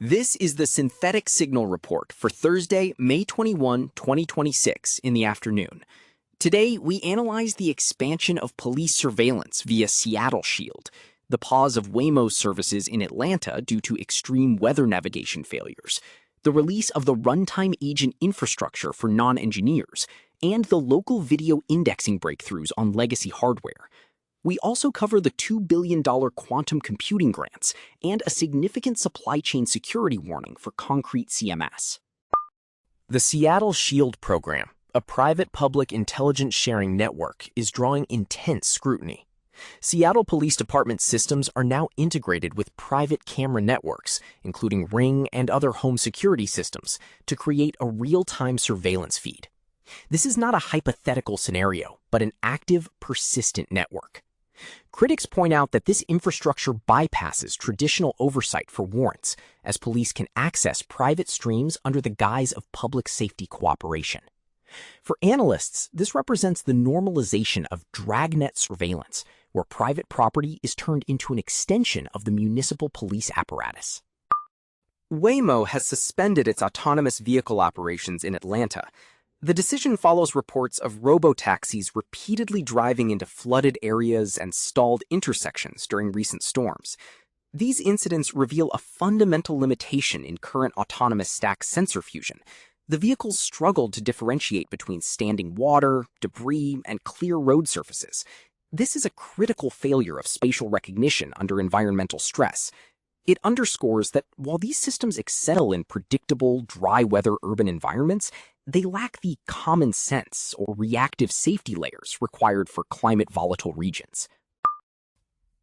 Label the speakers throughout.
Speaker 1: This is the Synthetic Signal Report for Thursday, May 21, 2026 in the afternoon. Today, we analyze the expansion of police surveillance via Seattle Shield, the pause of Waymo services in Atlanta due to extreme weather navigation failures, the release of the Runtime agent infrastructure for non-engineers, and the local video indexing breakthroughs on legacy hardware. We also cover the $2 billion quantum computing grants and a significant supply chain security warning for concrete CMS. The Seattle Shield program, a private-public intelligence sharing network, is drawing intense scrutiny. Seattle Police Department systems are now integrated with private camera networks, including Ring and other home security systems, to create a real-time surveillance feed. This is not a hypothetical scenario, but an active, persistent network. Critics point out that this infrastructure bypasses traditional oversight for warrants, as police can access private streams under the guise of public safety cooperation. For analysts, this represents the normalization of dragnet surveillance, where private property is turned into an extension of the municipal police apparatus. Waymo has suspended its autonomous vehicle operations in Atlanta. The decision follows reports of robotaxis repeatedly driving into flooded areas and stalled intersections during recent storms. These incidents reveal a fundamental limitation in current autonomous stack sensor fusion. The vehicles struggled to differentiate between standing water, debris, and clear road surfaces. This is a critical failure of spatial recognition under environmental stress. It underscores that while these systems excel in predictable, dry-weather urban environments, they lack the common sense or reactive safety layers required for climate-volatile regions.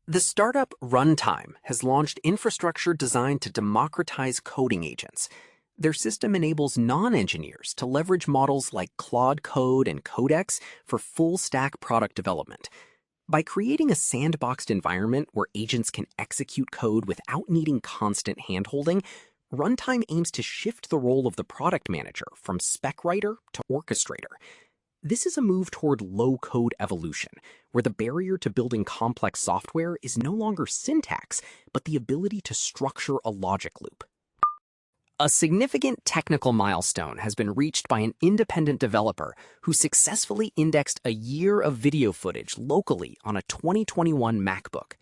Speaker 1: The startup Runtime has launched infrastructure designed to democratize coding agents. Their system enables non-engineers to leverage models like Claude Code and Codex for full-stack product development. By creating a sandboxed environment where agents can execute code without needing constant handholding, Runtime aims to shift the role of the product manager from spec writer to orchestrator. This is a move toward low-code evolution, where the barrier to building complex software is no longer syntax, but the ability to structure a logic loop. A significant technical milestone has been reached by an independent developer who successfully indexed a year of video footage locally on a 2021 MacBook.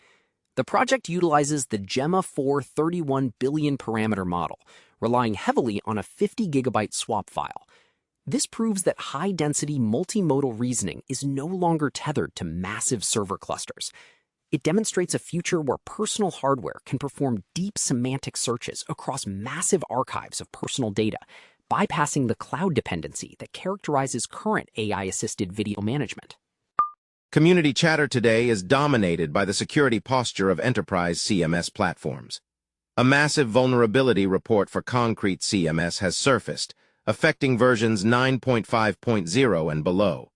Speaker 1: The project utilizes the Gemma 4 31 billion parameter model, relying heavily on a 50 gigabyte swap file. This proves that high-density multimodal reasoning is no longer tethered to massive server clusters. It demonstrates a future where personal hardware can perform deep semantic searches across massive archives of personal data, bypassing the cloud dependency that characterizes current AI-assisted video management.
Speaker 2: Community chatter today is dominated by the security posture of enterprise CMS platforms. A massive vulnerability report for concrete CMS has surfaced, affecting versions 9.5.0 and below.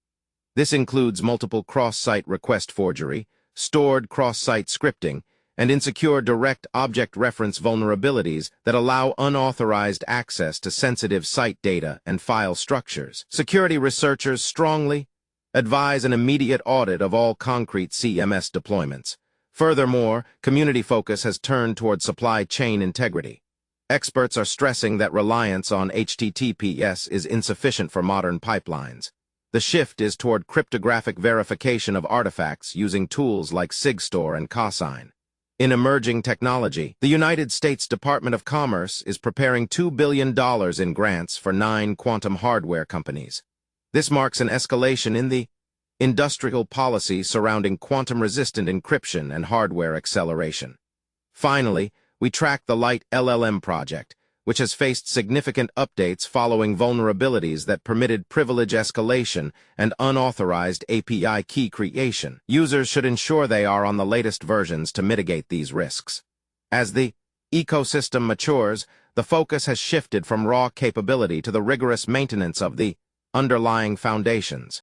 Speaker 2: This includes multiple cross-site request forgery, stored cross-site scripting, and insecure direct object reference vulnerabilities that allow unauthorized access to sensitive site data and file structures. Security researchers strongly advise an immediate audit of all concrete CMS deployments. Furthermore, community focus has turned toward supply chain integrity. Experts are stressing that reliance on HTTPS is insufficient for modern pipelines. The shift is toward cryptographic verification of artifacts using tools like SigStore and Cosign. In emerging technology, the United States Department of Commerce is preparing $2 billion in grants for 9 quantum hardware companies. This marks an escalation in the industrial policy surrounding quantum-resistant encryption and hardware acceleration. Finally, we track the Light LLM project, which has faced significant updates following vulnerabilities that permitted privilege escalation and unauthorized API key creation. Users should ensure they are on the latest versions to mitigate these risks. As the ecosystem matures, the focus has shifted from raw capability to the rigorous maintenance of the underlying foundations.